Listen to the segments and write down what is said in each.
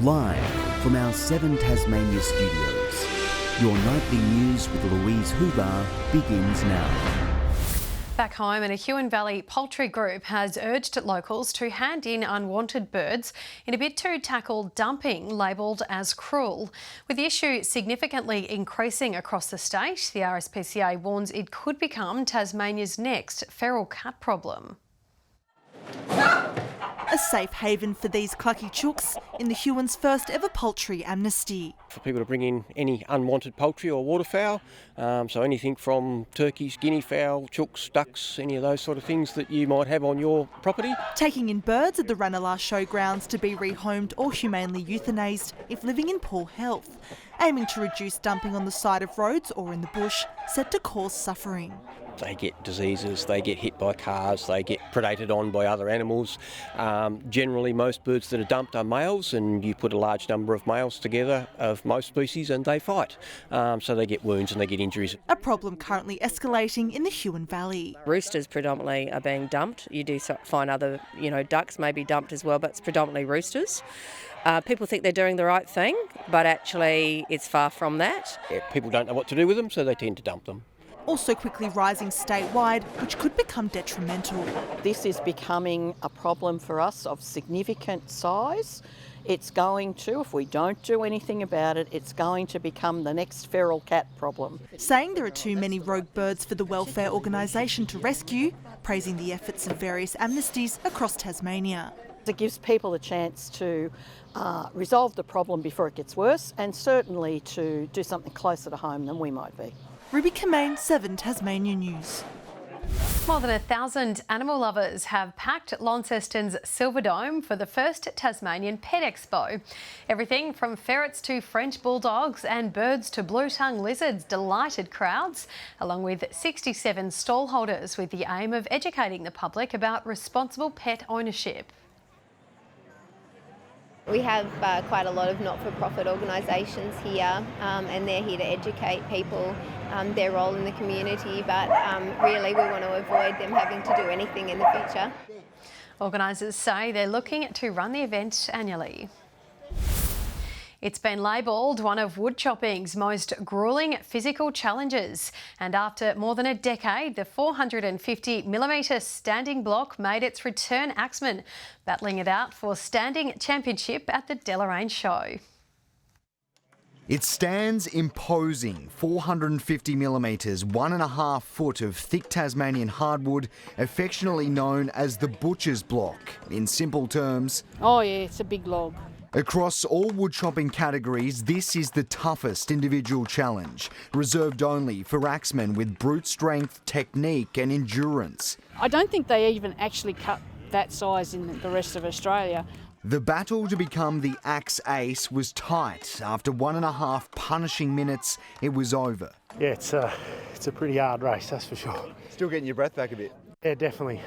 Live from our 7 Tasmania studios, your nightly news with Louise Huber begins now. Back home, and a Huon Valley poultry group has urged locals to hand in unwanted birds in a bid to tackle dumping labelled as cruel. With the issue significantly increasing across the state, the RSPCA warns it could become Tasmania's next feral cat problem. A safe haven for these clucky chooks in the Huon's first ever poultry amnesty. For people to bring in any unwanted poultry or waterfowl, so anything from turkeys, guinea fowl, chooks, ducks, any of those sort of things that you might have on your property. Taking in birds at the Ranelagh showgrounds to be rehomed or humanely euthanased if living in poor health, aiming to reduce dumping on the side of roads or in the bush, set to cause suffering. They get diseases, they get hit by cars, they get predated on by other animals. Generally, most birds that are dumped are males, and you put a large number of males together of most species and they fight. So they get wounds and they get injuries. A problem currently escalating in the Huon Valley. Roosters predominantly are being dumped. You do find other, ducks may be dumped as well, but it's predominantly roosters. People think they're doing the right thing, but actually it's far from that. Yeah, people don't know what to do with them, so they tend to dump them. Also quickly rising statewide, which could become detrimental. This is becoming a problem for us of significant size. It's going to, if we don't do anything about it, it's going to become the next feral cat problem. Saying there are too many rogue birds for the welfare organisation to rescue, praising the efforts of various amnesties across Tasmania. It gives people a chance to resolve the problem before it gets worse, and certainly to do something closer to home than we might be. Ruby Kamain, 7 Tasmania News. More than 1,000 animal lovers have packed Launceston's Silver Dome for the first Tasmanian Pet Expo. Everything from ferrets to French bulldogs and birds to blue-tongue lizards delighted crowds, along with 67 stall holders, with the aim of educating the public about responsible pet ownership. We have quite a lot of not-for-profit organisations here, and they're here to educate people their role in the community, but really we want to avoid them having to do anything in the future. Organisers say they're looking to run the event annually. It's been labelled one of woodchopping's most gruelling physical challenges, and after more than a decade, the 450mm standing block made its return axeman, battling it out for standing championship at the Deloraine show. It stands imposing, 450mm, 1.5 foot of thick Tasmanian hardwood, affectionately known as the butcher's block. In simple terms, oh yeah, it's a big log. Across all woodchopping categories, this is the toughest individual challenge, reserved only for axemen with brute strength, technique and endurance. I don't think they even actually cut that size in the rest of Australia. The battle to become the axe ace was tight. After 1.5 punishing minutes, it was over. Yeah, it's a pretty hard race, that's for sure. Still getting your breath back a bit? Yeah, definitely.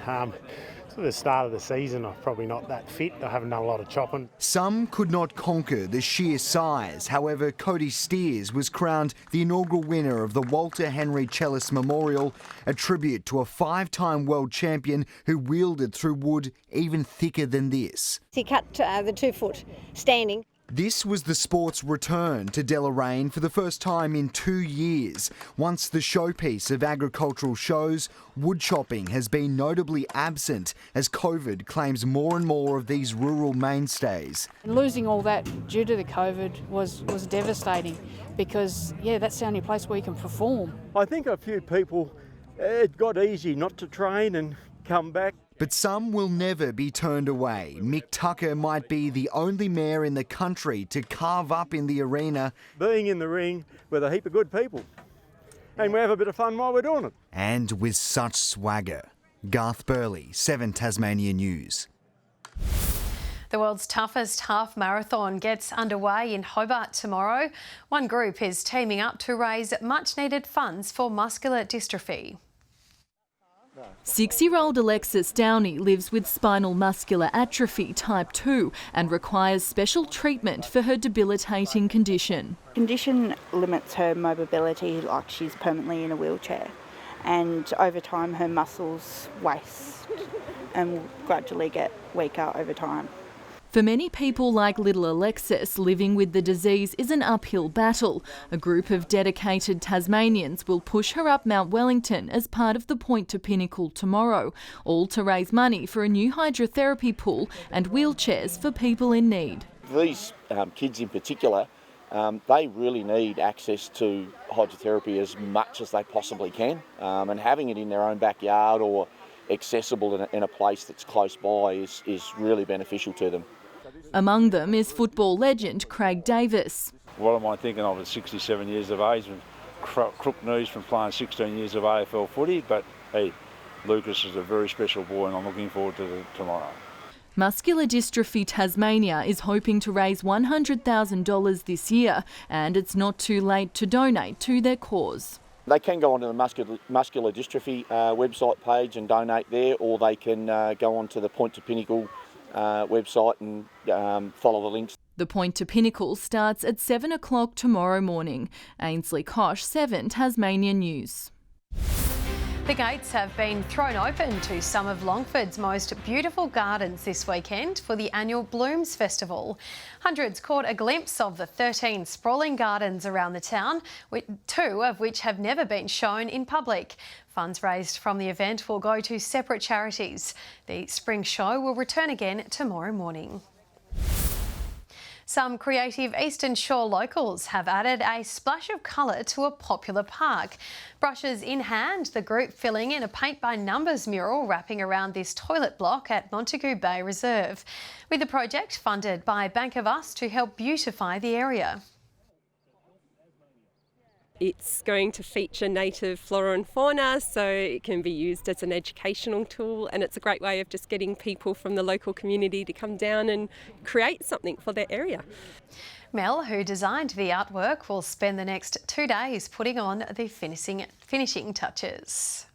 Sort of the start of the season, I'm probably not that fit. I haven't done a lot of chopping. Some could not conquer the sheer size. However, Cody Steers was crowned the inaugural winner of the Walter Henry Chellis Memorial, a tribute to a 5-time world champion who wielded through wood even thicker than this. He cut the 2 foot standing. This was the sport's return to Deloraine for the first time in 2 years. Once the showpiece of agricultural shows, woodchopping has been notably absent as COVID claims more and more of these rural mainstays. Losing all that due to the COVID was devastating because, yeah, that's the only place where you can perform. I think a few people, it got easy not to train and come back. But some will never be turned away. Mick Tucker might be the only mare in the country to carve up in the arena. Being in the ring with a heap of good people. And we have a bit of fun while we're doing it. And with such swagger. Garth Burley, 7 Tasmania News. The world's toughest half marathon gets underway in Hobart tomorrow. One group is teaming up to raise much needed funds for muscular dystrophy. 6-year-old Alexis Downey lives with spinal muscular atrophy type 2 and requires special treatment for her debilitating condition. Condition limits her mobility, like she's permanently in a wheelchair, and over time her muscles waste and will gradually get weaker over time. For many people like little Alexis, living with the disease is an uphill battle. A group of dedicated Tasmanians will push her up Mount Wellington as part of the Point to Pinnacle tomorrow, all to raise money for a new hydrotherapy pool and wheelchairs for people in need. These kids in particular, they really need access to hydrotherapy as much as they possibly can, and having it in their own backyard or accessible in a place that's close by is really beneficial to them. Among them is football legend Craig Davis. What am I thinking of at 67 years of age, with crook knees from playing 16 years of AFL footy, but hey, Lucas is a very special boy and I'm looking forward to tomorrow. Muscular Dystrophy Tasmania is hoping to raise $100,000 this year, and it's not too late to donate to their cause. They can go onto the Muscular Dystrophy website page and donate there, or they can go onto the Point to Pinnacle website and follow the links. The Point to Pinnacle starts at 7 o'clock tomorrow morning. Ainsley Kosh, 7 Tasmania News. The gates have been thrown open to some of Longford's most beautiful gardens this weekend for the annual Blooms Festival. Hundreds caught a glimpse of the 13 sprawling gardens around the town, 2 of which have never been shown in public. Funds raised from the event will go to separate charities. The spring show will return again tomorrow morning. Some creative Eastern Shore locals have added a splash of colour to a popular park. Brushes in hand, the group filling in a paint-by-numbers mural wrapping around this toilet block at Montague Bay Reserve, with the project funded by Bank of Us to help beautify the area. It's going to feature native flora and fauna, so it can be used as an educational tool, and it's a great way of just getting people from the local community to come down and create something for their area. Mel, who designed the artwork, will spend the next 2 days putting on the finishing touches.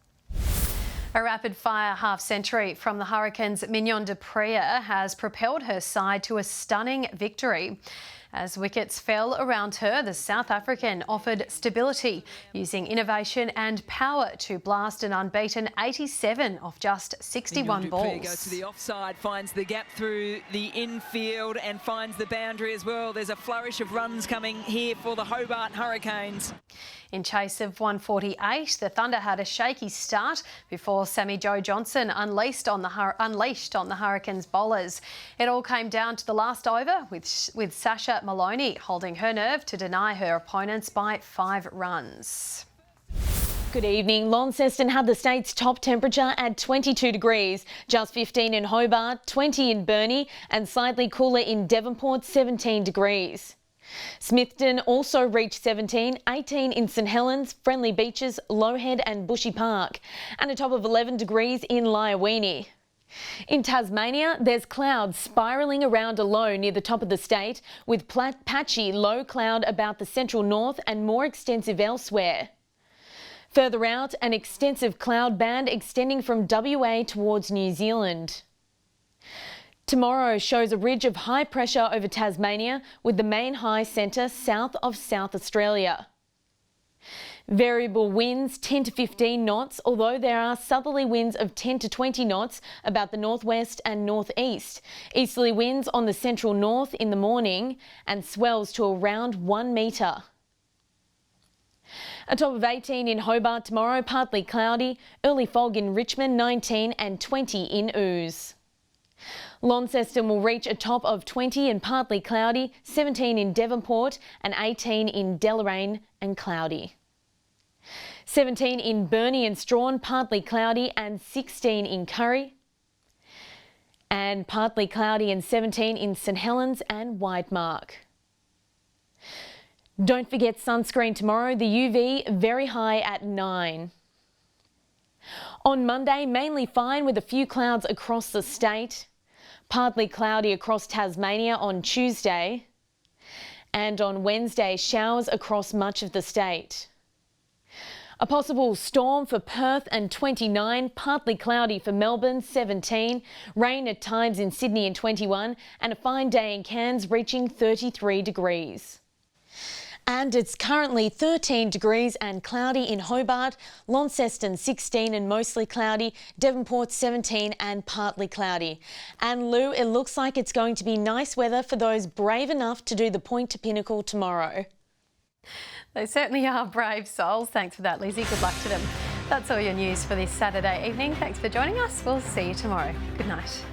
A rapid-fire half-century from the Hurricanes' Mignon de Praya has propelled her side to a stunning victory. As wickets fell around her, the South African offered stability, using innovation and power to blast an unbeaten 87 off just 61 balls. Goes to the offside, finds the gap through the infield and finds the boundary as well. There's a flourish of runs coming here for the Hobart Hurricanes. In chase of 148, the Thunder had a shaky start before Sammy Joe Johnson unleashed on the Hurricanes bowlers. It all came down to the last over, with Sasha Maloney holding her nerve to deny her opponents by 5 runs. Good evening. Launceston had the state's top temperature at 22 degrees, just 15 in Hobart, 20 in Burnie and slightly cooler in Devonport, 17 degrees. Smithton also reached 17, 18 in St Helens, Friendly Beaches, Lowhead and Bushy Park, and a top of 11 degrees in Lyowini. In Tasmania, there's clouds spiralling around a low near the top of the state, with patchy low cloud about the central north and more extensive elsewhere. Further out, an extensive cloud band extending from WA towards New Zealand. Tomorrow shows a ridge of high pressure over Tasmania, with the main high centre south of South Australia. Variable winds 10 to 15 knots, although there are southerly winds of 10 to 20 knots about the northwest and northeast. Easterly winds on the central north in the morning and swells to around 1 metre. A top of 18 in Hobart tomorrow, partly cloudy. Early fog in Richmond, 19 and 20 in Ooze. Launceston will reach a top of 20 and partly cloudy, 17 in Devonport and 18 in Deloraine and cloudy. 17 in Burnie and Strawn, partly cloudy, and 16 in Curry. And partly cloudy and 17 in St Helens and Whitemark. Don't forget sunscreen tomorrow, the UV very high at 9. On Monday, mainly fine with a few clouds across the state. Partly cloudy across Tasmania on Tuesday. And on Wednesday, showers across much of the state. A possible storm for Perth and 29, partly cloudy for Melbourne, 17, rain at times in Sydney and 21, and a fine day in Cairns reaching 33 degrees. And it's currently 13 degrees and cloudy in Hobart, Launceston 16 and mostly cloudy, Devonport 17 and partly cloudy. And Lou, it looks like it's going to be nice weather for those brave enough to do the Point to Pinnacle tomorrow. They certainly are brave souls. Thanks for that, Lizzie. Good luck to them. That's all your news for this Saturday evening. Thanks for joining us. We'll see you tomorrow. Good night.